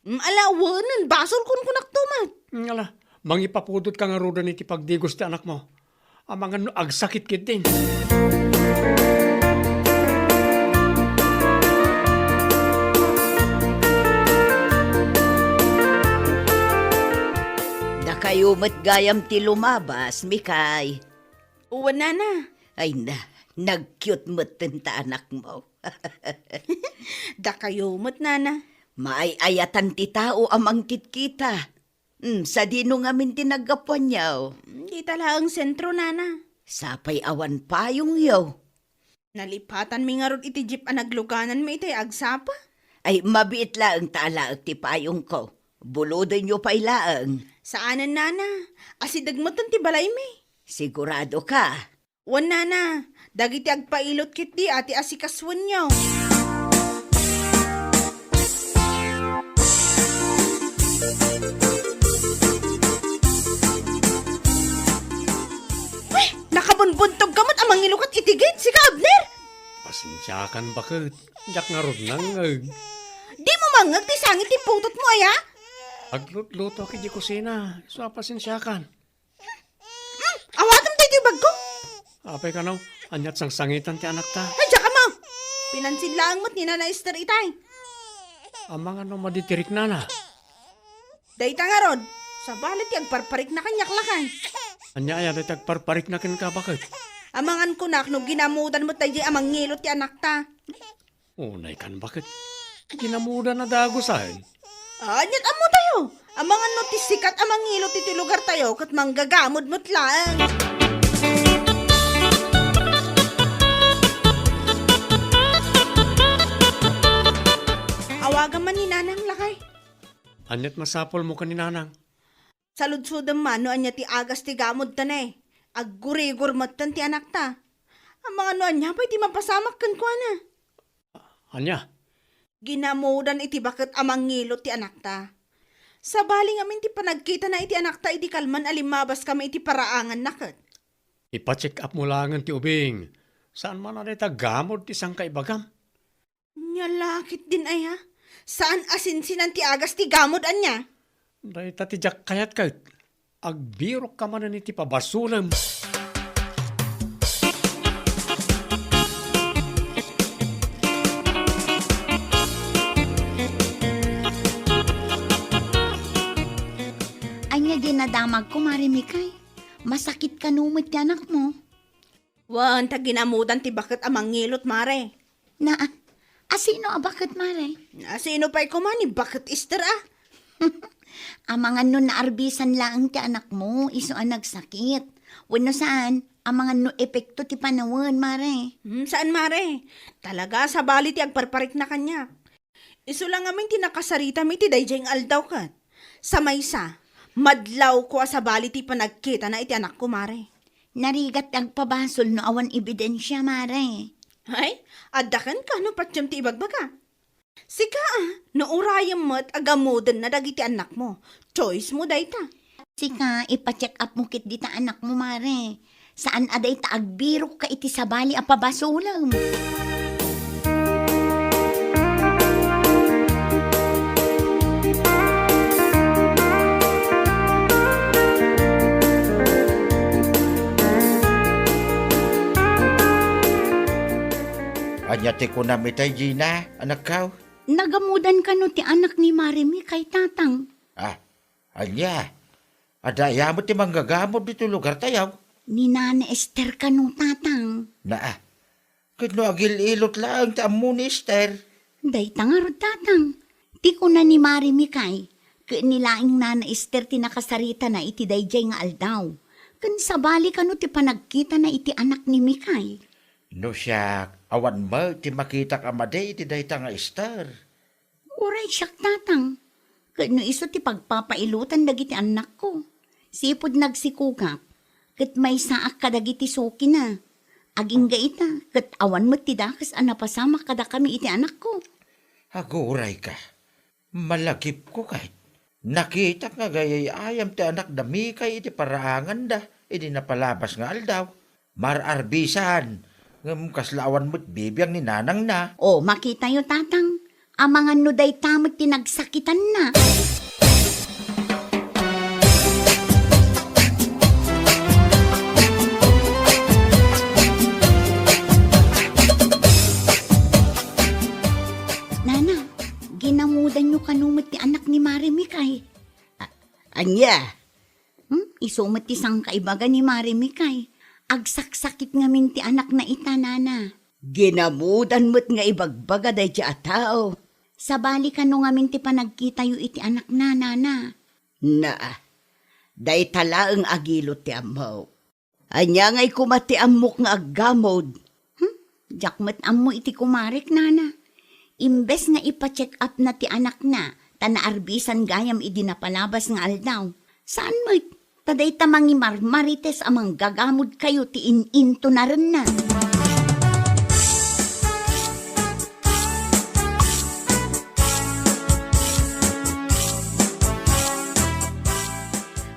Speaker 3: Ala, wanan, basol kun kunak tumat.
Speaker 9: Ngala, mangipapudot ka nga ruda ni ti pagdigos ti anak mo. Amangan no agsakit kit din.
Speaker 8: Da kayo matgayam ti lumabas, Mikay.
Speaker 3: Uwan na.
Speaker 8: Ay na, nag-cute mo't ta anak mo.
Speaker 3: Da kayo mo't nana.
Speaker 8: Maayayatan ti tao amang kitkita. Sa dino ngamin tinagapuan yaw.
Speaker 3: Di tala ang sentro nana.
Speaker 8: Sapay awan payong yaw.
Speaker 3: Nalipatan mi nga rod iti jeep ang nagluganan mi iti agsapa.
Speaker 8: Ay mabiit laang talaag ti payong ko. Bulodan nyo pa ilaang.
Speaker 3: Saanan nana? Asidagmatan ti balay mi.
Speaker 8: Sigurado ka.
Speaker 3: Wan nana, dagiti agpailot kit di ati asikaswan nyo. Uy, nakabunbuntog kamot amang ilukat itigit, si ka Abner.
Speaker 9: Pasensyakan bakit? Jak nga rod nangag.
Speaker 3: Di mo mangag ti sangit ti putot mo aya.
Speaker 9: Aglut-luto ki di kusina. So pasensyakan.
Speaker 3: Awatam tayo ti bag ko.
Speaker 9: Apay ka naw, anyat sang sangitan ti anak ta.
Speaker 3: Ay, ka mo. Pinansin lang mo't ni Nana Esther itay.
Speaker 9: Amang ano maditirik na na.
Speaker 3: Dayta nga rod, sa balit yung parparik na kanyak lakay.
Speaker 9: Anya aya day tagparparik na kin ka bakit?
Speaker 3: Amangan ko nak, no ginamudan mo tayo amang ngilot ti anak ta.
Speaker 9: Unay kan bakit? Ginamuda na dagosan.
Speaker 3: Anyat amo tayo. Amangan no ti sikat amang ngilot ti lugar tayo kat manggagamod mo't lang. Awagan man ni Nanang lakay.
Speaker 9: Anyat masapol mo ka ni nanang.
Speaker 3: Saludsudam man no anya ti agas ti gamod ta na eh. Aggurigur matan ti anak ta. Ang mga no anya pa iti mapasamak kan kwa na.
Speaker 9: Anya?
Speaker 3: Ginamudan iti bakit amang ngilot ti anak ta. Sa baling amin ti panagkita na iti anak ta iti kalman alimabas kami iti paraangan nakat.
Speaker 9: Ipa-check up mo langan ti ubing. Saan man na gamod ti sang kaibagam?
Speaker 3: Nyalakit din aya. Saan asinsinan ti agas ti gamod anya?
Speaker 9: Day tatijak kayat kayat. Agbirok ka man ni ti pabasulam.
Speaker 8: Anya dinadamag ko, Mari Mikay. Masakit ka numit ti anak mo.
Speaker 3: Wan, ta ginamudan ti bakit amang ngilot mare.
Speaker 8: Na, asino bakit, Mare?
Speaker 3: Sino pa'y kumani, bakit Esther ah?
Speaker 8: Amangan no naarbisan lang ti anak mo, iso ang nagsakit. Wano saan, amangan no epekto ti panawon, Mare.
Speaker 3: Saan mare? Talaga sa bali ti agparparik na kanya. Iso lang amin ti nakasarita mi ti dayjeng aldaw kat. Sa maysa, madlaw ko sa bali ti panagkita na iti anak ko mare.
Speaker 8: Narigat ang pabasol no awan ebidensya, Mare.
Speaker 3: Ay, adakan ka no patyam ti ibagbaga. Sika no urayam mo't agamudan na dagiti anak mo. Choice mo dayta.
Speaker 8: Sika, ipacheck up mo kit dita anak mo, Mare. Saan aday ta agbirok ka iti sabali a pabasolam.
Speaker 6: Nyati ko na mitay, Gina, anak kao.
Speaker 8: Nagamudan ka no ti anak ni Marimi kay tatang.
Speaker 6: Ah, anya. Adaya mo ti manggagamot dito lugar tayaw.
Speaker 8: Ni Nana Esther ka no tatang.
Speaker 6: Na kano agil ilot lang ti amo ni Esther.
Speaker 8: Day tangarod tatang. Ti ko na ni Marimi kay. Nilaing Nana Esther ti nakasarita na iti dayjay nga aldaw. Kan sabali ka no ti panagkita na iti anak ni Mikay.
Speaker 6: No siya, awan mo, ti makita ka maday, ti dayta nga Esther.
Speaker 8: Uray siyak tatang. Kano iso ti pagpapailutan dagiti anak ko. Sipod nagsikukak. Kat may saak ka dagiti suki na. Aging gaita, kat awan mo ti dakas anapasamak kada kami iti anak ko.
Speaker 6: Aguray ka. Malagip ko kahit. Nakita nga gayay ayam ti anak dami kay iti paraangan da. Iti napalabas nga aldaw. Mararbisan. Ngam kaslawan mo't bibiyang ni nanang na.
Speaker 8: O, makita yo tatang. Amangan no day tamot tinagsakitan na. Nana, ginamudan nyo kanumot ti anak ni Marimi kay. Anya? Isumot ti sang kaibaga ni Marimi kay. Agsaksakit nga min ti anak na ita, Nana. Ginamudan mo't nga ibagbaga day ti atao. Sabali ka no nga min ti panagkita yu iti anak na, Nana. Na, day talaang agilot ti amaw. Anya nga'y kumati amok nga aggamod. Jakmat amo iti kumarik, Nana. Imbes nga ipa-check up na ti anak na, tanaarbisan gayam idi napalabas nga aldaw. Saan mo't? Taday tamangi marmarites amang gagamod kayo ti in-into na rin na.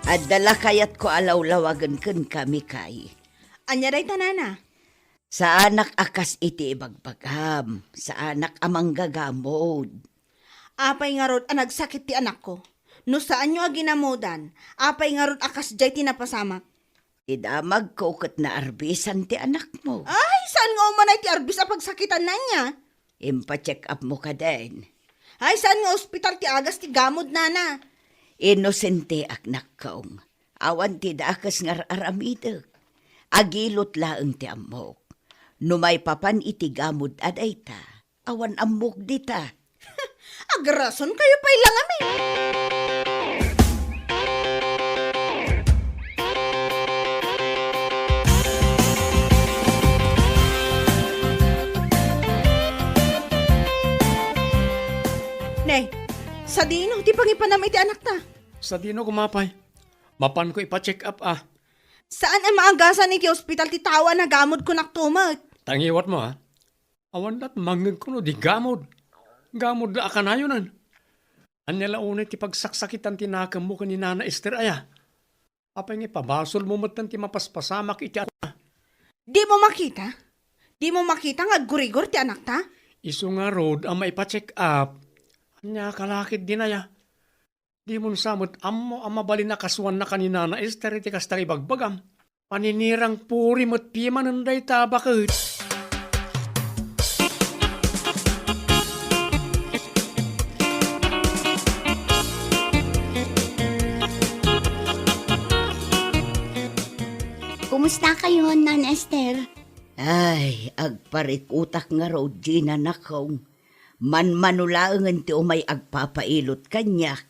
Speaker 8: At dala kayat ko alawlawagan kan kami kay.
Speaker 3: Anya day tanana?
Speaker 8: Sa anak akas iti ibagbagam, sa anak amang gagamod.
Speaker 3: Apay nga rod nagsakit ti anak ko. No saan nyo aginamodan, apay nga rod akas jay tinapasamak.
Speaker 8: Idamag ko kat na arbisan ti anak mo.
Speaker 3: Ay, saan nga umanay ti arbis a pagsakitan na niya?
Speaker 8: Impa-check up mo ka din.
Speaker 3: Ay, saan nga ospital ti agas ti gamod, Nana?
Speaker 8: Inosente aknak kaong. Awan ti dakas nga aramidak. Agilot laeng ti amok. Numay papan iti gamod aday ta. Awan amok dita.
Speaker 3: Agrason kayo pa'y lang amin. Nay, sa dino, di pangipanam iti anak ta.
Speaker 9: Sa dino kumapay. Mapan ko ipa-check up ah.
Speaker 3: Saan ang maagasan iti ospital ti tawa na gamod ko naktumat?
Speaker 9: Tangiwat mo ah. Awan dat mangag ko no di gamod. Gamod na akanayonan. Anya launay ti pagsaksakitan tinakam mo ni Nana Esther aya. Apay nga pabasol mo matan ti mapaspasamak iti anak.
Speaker 3: Di mo makita? Di mo makita nga gurigor ti anak ta?
Speaker 9: Isu nga road ang maipa-check up. Anya kalakit din aya. Di mo samot ammo ang mabalin na kaswan na kanina na Esther iti kastang ibagbagam. Paninirang puri mo't pimanan day tabakit.
Speaker 8: Kumusta kayo, Nan Esther? Ay, agparikutak nga raw Gina nakaw. Manmanulaangan ti umay agpapailot kanyak.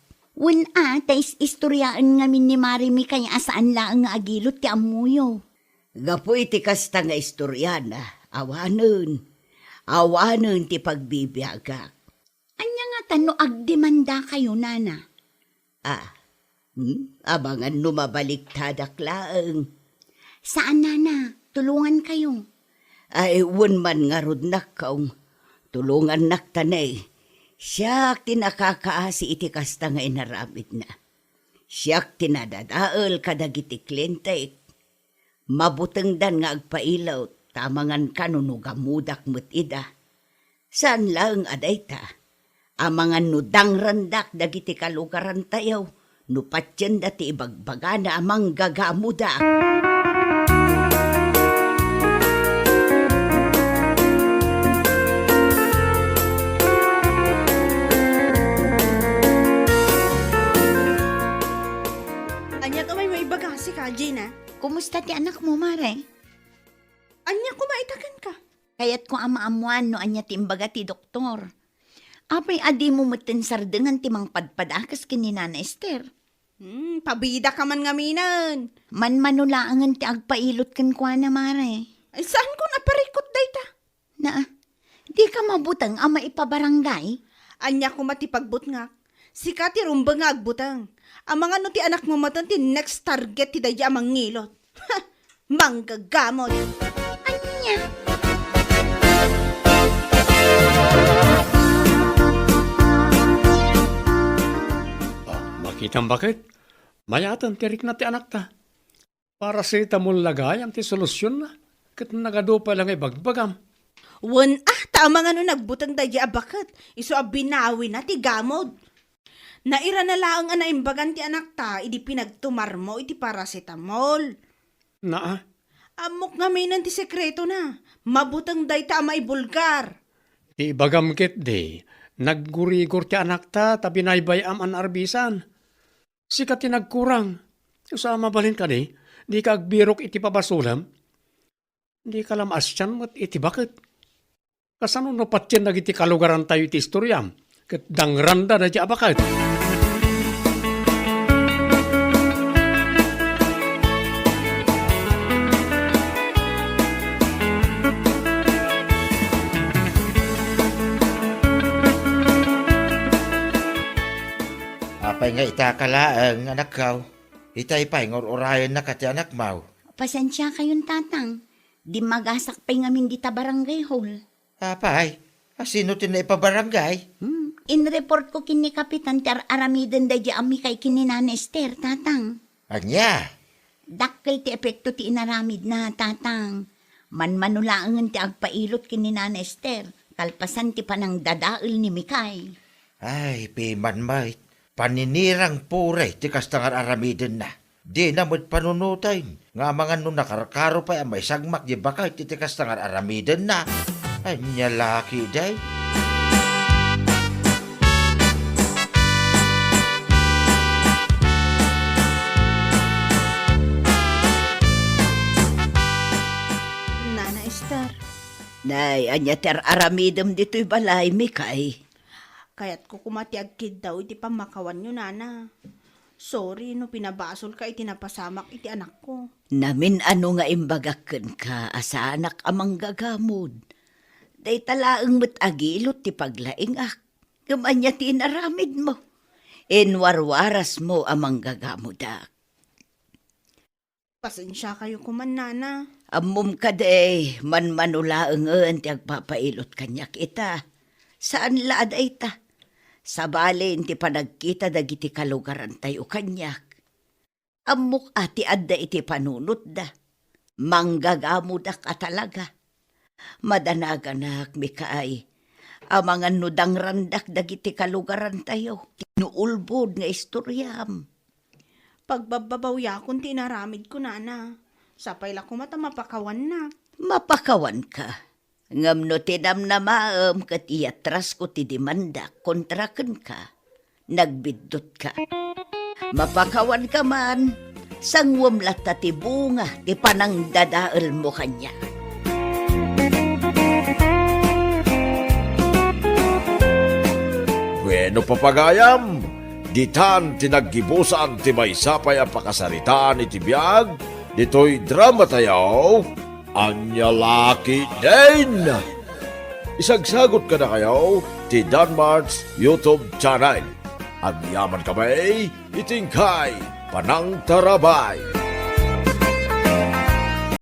Speaker 8: Tais istoryaan nga min ni Marimi kaya asaan laang nga agilot ti amuyo. Gapo iti kasta nga istoryana, awanon. Awanon ti pagbibiyaga. Anya nga tano agdemanda kayo, Nana? Abangan numabaliktad laang. Saan, Nana? Tulungan kayo. Ay, man nga rod nakaw. Tulungan naktanay. Siyak tinakakaasi iti kasta nga inaramid na. Siyak tinadadaal kadagiti klente. Mabuteng dan nga agpailaw, tamangan kanunugamudak mo't ida. Saan lang aday ta? Amangan nudang randak dagiti kalugaran tayaw, nupatyan dati ibagbaga na amang gagamudak.
Speaker 3: si Kaji na.
Speaker 8: Kumusta ti anak mo, Mare?
Speaker 3: Anya kumaitakan ka.
Speaker 8: Kaya't ko amaamuan no anya ti imbaga ti doktor. Apay adi mo matin sardengan ti mang padpadakas kini Nana Esther.
Speaker 3: Pabida ka man ngaminan.
Speaker 8: Manmanulaangan ti agpailot kan kwa na, Mare.
Speaker 3: Ay, saan ko naparikot dayta?
Speaker 8: Na, di ka mabutang ama ipabarangay?
Speaker 3: Anya ko matipagbut nga. Si Kati rumba nga agbutang. Ang mga no ti anak mo matan ti next target ti daya amang ngilot. Ha! Manggagamot.
Speaker 8: Anya?
Speaker 9: Makitang bakit? Mayatan tirik na ti anak ta. Para sa itamol lagayam ti solusyon na. Kat nagado pa lang ibagbagam.
Speaker 3: Tama nga no nagbutang daya abakat. Iso abinawi na ti gamod. Naira na laang anaimbagan ti anak ta, idi pinagtumar mo iti paracetamol.
Speaker 9: Na,
Speaker 3: Amok nga minan ti sekreto na. Mabutang dayta ama ibulgar.
Speaker 9: ti bagam ket de. Naggurigor ti anak ta, tabi naibayam an arbisan. Sika ti nagkurang. Sa mabalin ka di ka agbirok iti pabasulam. Di ka lamas tiyan mat iti bakit. Kasano no patyan nagiti kalugaran tayo iti istoryam. Ket dangranda na di abakat.
Speaker 6: Apay nga itakalaang anak kaw. Itay pa'y ngor-orayan na kati anak mau.
Speaker 8: Pasensya kayong tatang. Di magasak pa'y ngamin di ta barangay hall.
Speaker 6: Apay, sino tin na ipabarangay?
Speaker 8: In-report ko kini Kapitan Ter Aramiden da di ami kay kini Nana Esther, tatang.
Speaker 6: Anya,
Speaker 8: Dakkel ti epekto ti inaramid na, tatang. Manmanulaangan ti agpailot kini Nana Esther. Kalpasan ti panang dadael ni Mikay.
Speaker 6: ay, piman mait. Paninirang puray, ti kastangar aramiden na. Di na mo't panunutay. Nga mga nung nakarkaro pa may sagmak di bakay ti kastangar aramiden na. Anya laki day.
Speaker 3: Nana Esther,
Speaker 8: Nay, anya Ter Aramidem dito'y balay, Mikay.
Speaker 3: kaya't ko kumatiagkid daw iti pamakawan nyo, Nana. Sorry no pinabasol ka iti napasamak iti anak ko.
Speaker 8: Namin ano nga imbagaken ka, asa anak amang gagamod. Day talaang matagilot ti paglaingak. Gamanya ti inaramid mo. Inwarwaras mo amang gagamodak.
Speaker 3: Pasensya kayo kuman, Nana.
Speaker 8: Amom ka day, manmanulaangan ti agpapailot kanyak ita. Saan laad ay ta? Sa balin ti panagkita dagiti kalugaran tayo kanyak. Amok ati adda iti panunot da. Manggagamudak ka talaga. Madanaganak, Mikay. Amangan nudang randak dagiti kalugaran tayo. Tinuulbod nga istoryam.
Speaker 3: Pagbababaw yakon tinaramid ko, Nana. Sapay la kumata mapakawan na.
Speaker 8: Mapakawan ka. Ngam no tinam na maam kat iatras ko ti demanda kontraken ka. Nagbidot ka. Mapakawan ka man. Sangwam lata ti bunga ti panang dadael mo kanya.
Speaker 1: Bueno papagayam, ditan tinaggibusan ti may sapay ang pakasaritaan iti biyag, dito'y drama tayo, anya laki din. Isagsagot ka na kayo ti Danmar's YouTube channel. Ang yaman kamay, itingkay, panang tarabay.